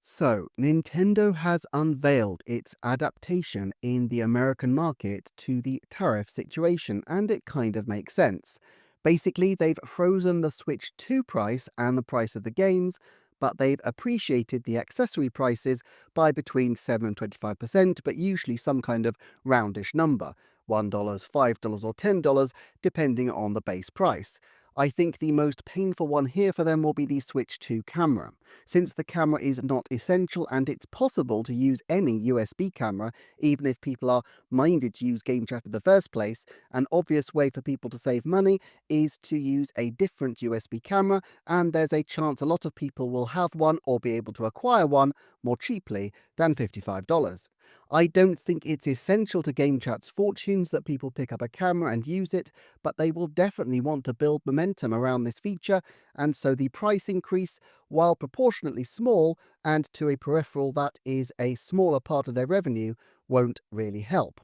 So, Nintendo has unveiled its adaptation in the American market to the tariff situation, and it kind of makes sense. Basically, they've frozen the Switch 2 price and the price of the games, but they've appreciated the accessory prices by between 7 and 25%, but usually some kind of roundish number $1, $5, or $10, depending on the base price. I think the most painful one here for them will be the Switch 2 camera. Since the camera is not essential and it's possible to use any USB camera, even if people are minded to use Game Chat in the first place, an obvious way for people to save money is to use a different USB camera, and there's a chance a lot of people will have one or be able to acquire one more cheaply than $55. I don't think it's essential to Game Chat's fortunes that people pick up a camera and use it, but they will definitely want to build momentum around this feature, and so the price increase, while proportionately small and to a peripheral that is a smaller part of their revenue, won't really help.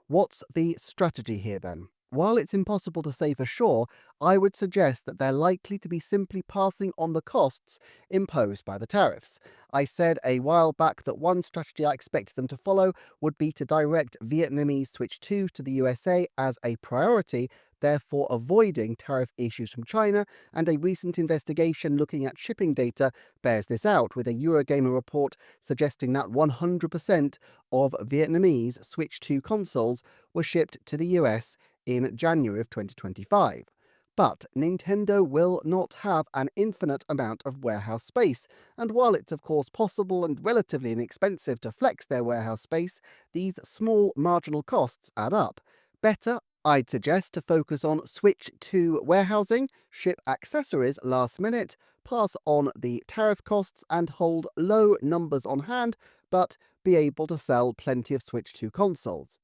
What's the strategy here then? While it's impossible to say for sure, I would suggest that they're likely to be simply passing on the costs imposed by the tariffs. I said a while back that one strategy I expected them to follow would be to direct Vietnamese Switch 2 to the USA as a priority, therefore avoiding tariff issues from China, and a recent investigation looking at shipping data bears this out, with a Eurogamer report suggesting that 100% of Vietnamese Switch 2 consoles were shipped to the US in January of 2025. But Nintendo will not have an infinite amount of warehouse space, and while it's of course possible and relatively inexpensive to flex their warehouse space, these small marginal costs add up. Better, I'd suggest to focus on Switch 2 warehousing, ship accessories last minute, pass on the tariff costs, and hold low numbers on hand, but be able to sell plenty of Switch 2 consoles.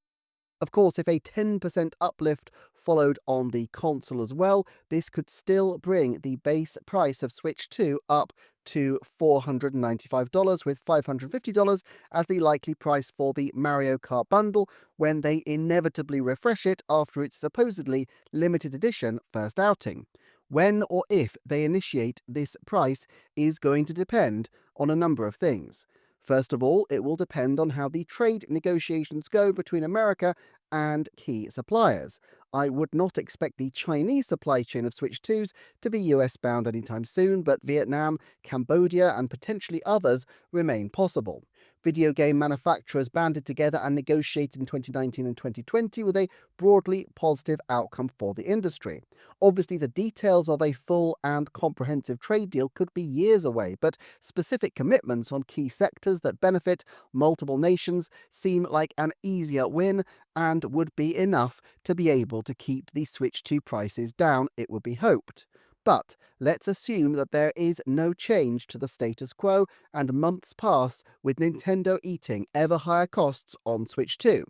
Of course, if a 10% uplift followed on the console as well, this could still bring the base price of Switch 2 up to $495, with $550 as the likely price for the Mario Kart bundle when they inevitably refresh it after its supposedly limited edition first outing. When or if they initiate this price is going to depend on a number of things. First of all, it will depend on how the trade negotiations go between America and key suppliers. I would not expect the Chinese supply chain of Switch 2s to be US bound anytime soon, but Vietnam, Cambodia, and potentially others remain possible. Video game manufacturers banded together and negotiated in 2019 and 2020 with a broadly positive outcome for the industry. Obviously, the details of a full and comprehensive trade deal could be years away, but specific commitments on key sectors that benefit multiple nations seem like an easier win and would be enough to be able to keep the Switch 2 prices down, it would be hoped. But let's assume that there is no change to the status quo and months pass with Nintendo eating ever higher costs on Switch 2.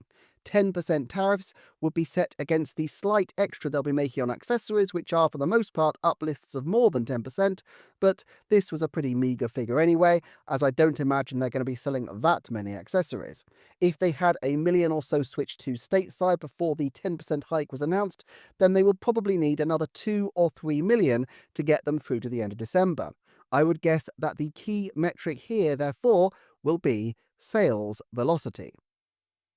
10% tariffs would be set against the slight extra they'll be making on accessories, which are for the most part uplifts of more than 10%, but this was a pretty meagre figure anyway, as I don't imagine they're going to be selling that many accessories. If they had a million or so Switch 2 stateside before the 10% hike was announced, then they would probably need another 2 or 3 million to get them through to the end of December. I would guess that the key metric here, therefore, will be sales velocity.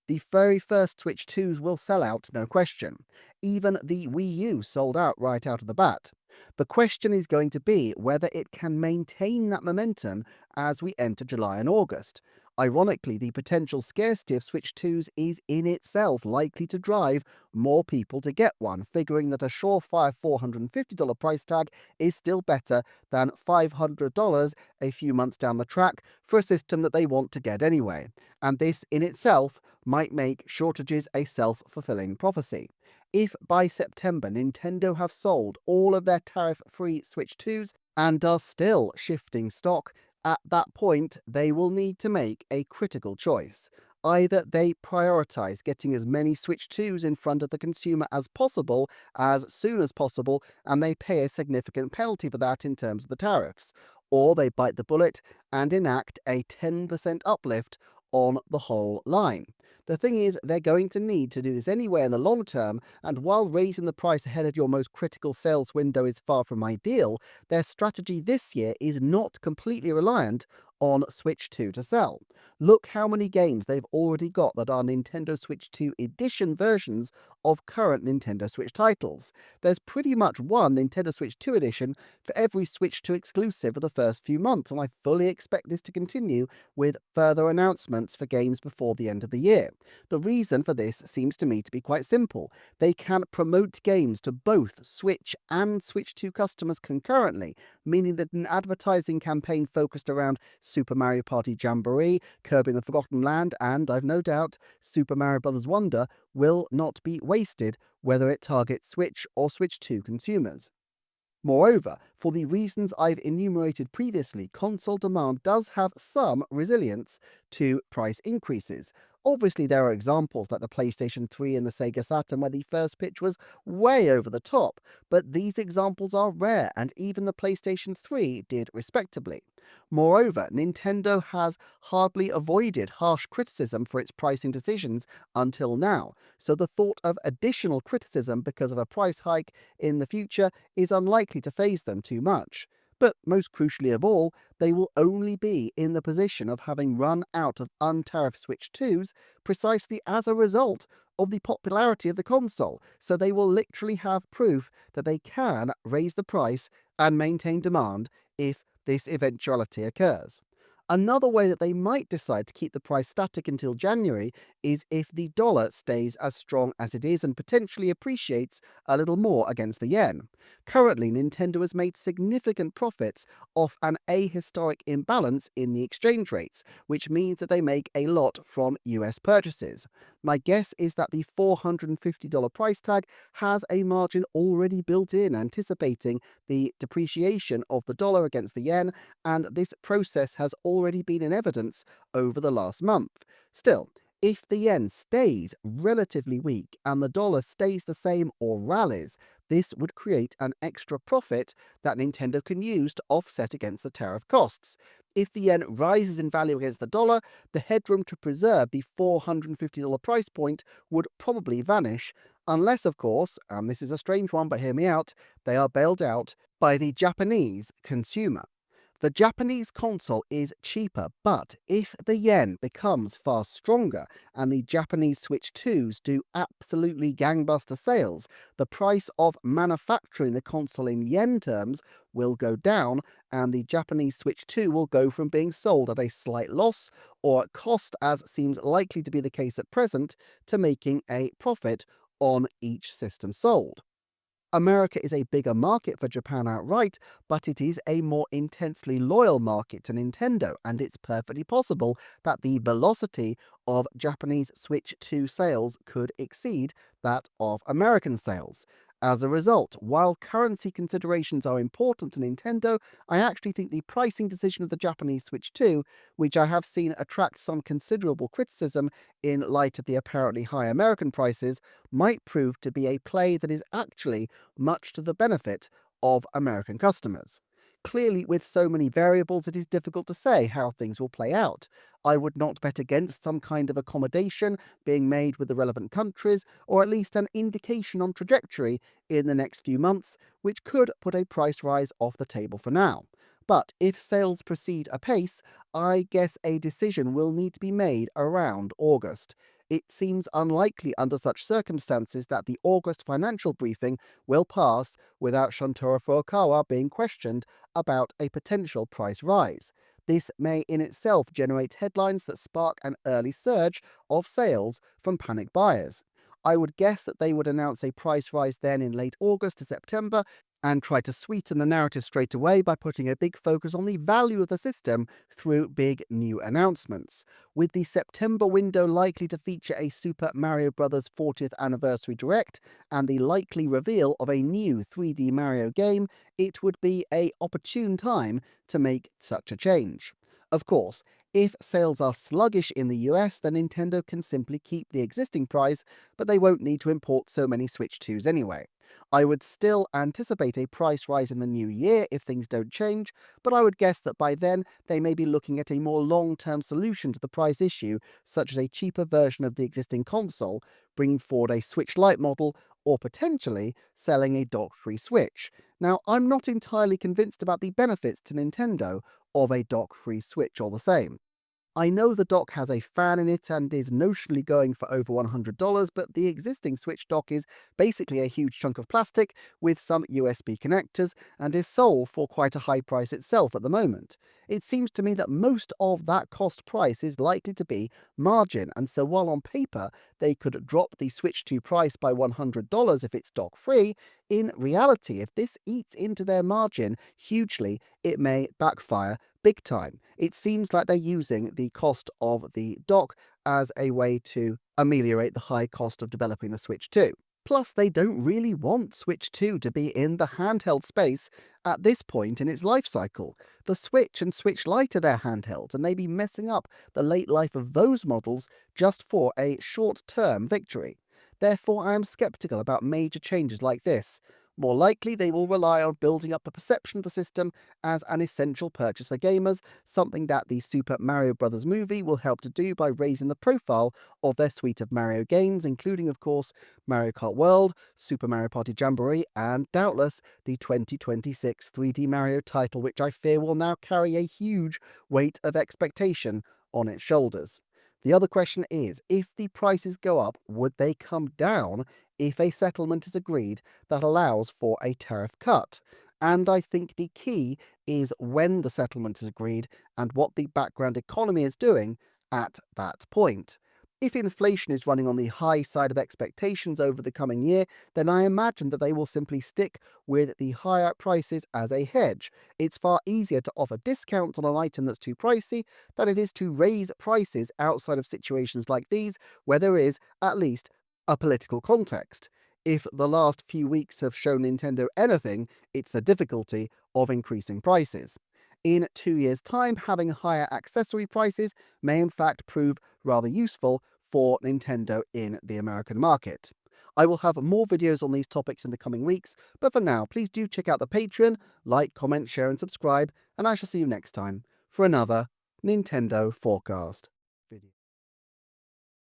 The very first Switch 2s will sell out, no question. Even the Wii U sold out right out of the bat. The question is going to be whether it can maintain that momentum as we enter July and August. Ironically, the potential scarcity of Switch 2s is in itself likely to drive more people to get one, figuring that a surefire $450 price tag is still better than $500 a few months down the track for a system that they want to get anyway. And this in itself might make shortages a self-fulfilling prophecy. If by September Nintendo have sold all of their tariff-free Switch 2s and are still shifting stock, at that point they will need to make a critical choice. Either they prioritize getting as many Switch 2s in front of the consumer as soon as possible, and they pay a significant penalty for that in terms of the tariffs, or they bite the bullet and enact a 10% uplift on the whole line. The thing is, they're going to need to do this anyway in the long term, and while raising the price ahead of your most critical sales window is far from ideal, their strategy this year is not completely reliant on Switch 2 to sell. Look how many games they've already got that are Nintendo Switch 2 edition versions of current Nintendo Switch titles. There's pretty much one Nintendo Switch 2 edition for every Switch 2 exclusive for the first few months, and I fully expect this to continue with further announcements for games before the end of the year. The reason for this seems to me to be quite simple. They can promote games to both Switch and Switch 2 customers concurrently, meaning that an advertising campaign focused around Super Mario Party Jamboree, Kirby and the Forgotten Land, and, I've no doubt, Super Mario Bros. Wonder will not be wasted, whether it targets Switch or Switch 2 consumers. Moreover, for the reasons I've enumerated previously, console demand does have some resilience to price increases. Obviously, there are examples like the PlayStation 3 and the Sega Saturn where the first pitch was way over the top, but these examples are rare, and even the PlayStation 3 did respectably. Moreover, Nintendo has hardly avoided harsh criticism for its pricing decisions until now, so the thought of additional criticism because of a price hike in the future is unlikely to faze them too much. But most crucially of all, they will only be in the position of having run out of untariffed Switch 2s precisely as a result of the popularity of the console, so they will literally have proof that they can raise the price and maintain demand if this eventuality occurs. Another way that they might decide to keep the price static until January is if the dollar stays as strong as it is and potentially appreciates a little more against the yen. Currently, Nintendo has made significant profits off an ahistoric imbalance in the exchange rates, which means that they make a lot from US purchases. My guess is that the $450 price tag has a margin already built in, anticipating the depreciation of the dollar against the yen, and this process has already been in evidence over the last month. Still, if the yen stays relatively weak and the dollar stays the same or rallies, this would create an extra profit that Nintendo can use to offset against the tariff costs. If the yen rises in value against the dollar, the headroom to preserve the $450 price point would probably vanish, unless, of course, and this is a strange one but hear me out, they are bailed out by the Japanese consumer. The Japanese console is cheaper, but if the yen becomes far stronger and the Japanese Switch 2s do absolutely gangbuster sales, the price of manufacturing the console in yen terms will go down, and the Japanese Switch 2 will go from being sold at a slight loss or at cost, as seems likely to be the case at present, to making a profit on each system sold. America is a bigger market for Japan outright, but it is a more intensely loyal market to Nintendo, and it's perfectly possible that the velocity of Japanese Switch 2 sales could exceed that of American sales. As a result, while currency considerations are important to Nintendo, I actually think the pricing decision of the Japanese Switch 2, which I have seen attract some considerable criticism in light of the apparently high American prices, might prove to be a play that is actually much to the benefit of American customers. Clearly, with so many variables, it is difficult to say how things will play out. I would not bet against some kind of accommodation being made with the relevant countries, or at least an indication on trajectory in the next few months, which could put a price rise off the table for now. But if sales proceed apace, I guess a decision will need to be made around August. It seems unlikely under such circumstances that the August financial briefing will pass without Shuntaro Furukawa being questioned about a potential price rise. This may in itself generate headlines that spark an early surge of sales from panic buyers. I would guess that they would announce a price rise then in late August to September and try to sweeten the narrative straight away by putting a big focus on the value of the system through big new announcements. With the September window likely to feature a Super Mario Bros. 40th Anniversary Direct and the likely reveal of a new 3D Mario game, it would be an opportune time to make such a change. Of course, if sales are sluggish in the US, then Nintendo can simply keep the existing price, but they won't need to import so many Switch 2s anyway. I would still anticipate a price rise in the new year if things don't change, but I would guess that by then they may be looking at a more long-term solution to the price issue, such as a cheaper version of the existing console, bringing forward a Switch Lite model, or potentially selling a dock-free Switch. Now, I'm not entirely convinced about the benefits to Nintendo of a dock-free Switch all the same. I know the dock has a fan in it and is notionally going for over $100, but the existing Switch dock is basically a huge chunk of plastic with some USB connectors and is sold for quite a high price itself at the moment. It seems to me that most of that cost price is likely to be margin, and so while on paper they could drop the Switch 2 price by $100 if it's dock free, in reality, if this eats into their margin hugely, it may backfire big time. It seems like they're using the cost of the dock as a way to ameliorate the high cost of developing the Switch 2. Plus, they don't really want Switch 2 to be in the handheld space at this point in its life cycle. The Switch and Switch Lite are their handhelds, and they'd be messing up the late life of those models just for a short-term victory. Therefore, I am skeptical about major changes like this. More likely, they will rely on building up the perception of the system as an essential purchase for gamers, something that the Super Mario Bros. Movie will help to do by raising the profile of their suite of Mario games, including, of course, Mario Kart World, Super Mario Party Jamboree, and doubtless the 2026 3D Mario title, which I fear will now carry a huge weight of expectation on its shoulders. The other question is, if the prices go up, would they come down if a settlement is agreed that allows for a tariff cut? And I think the key is when the settlement is agreed and what the background economy is doing at that point. If inflation is running on the high side of expectations over the coming year, then I imagine that they will simply stick with the higher prices as a hedge. It's far easier to offer discounts on an item that's too pricey than it is to raise prices outside of situations like these, where there is, at least, a political context. If the last few weeks have shown Nintendo anything, it's the difficulty of increasing prices. In 2 years' time, having higher accessory prices may in fact prove rather useful for Nintendo in the American market. I will have more videos on these topics in the coming weeks, but for now, please do check out the Patreon, like, comment, share and subscribe, and I shall see you next time for another Nintendo Forecast.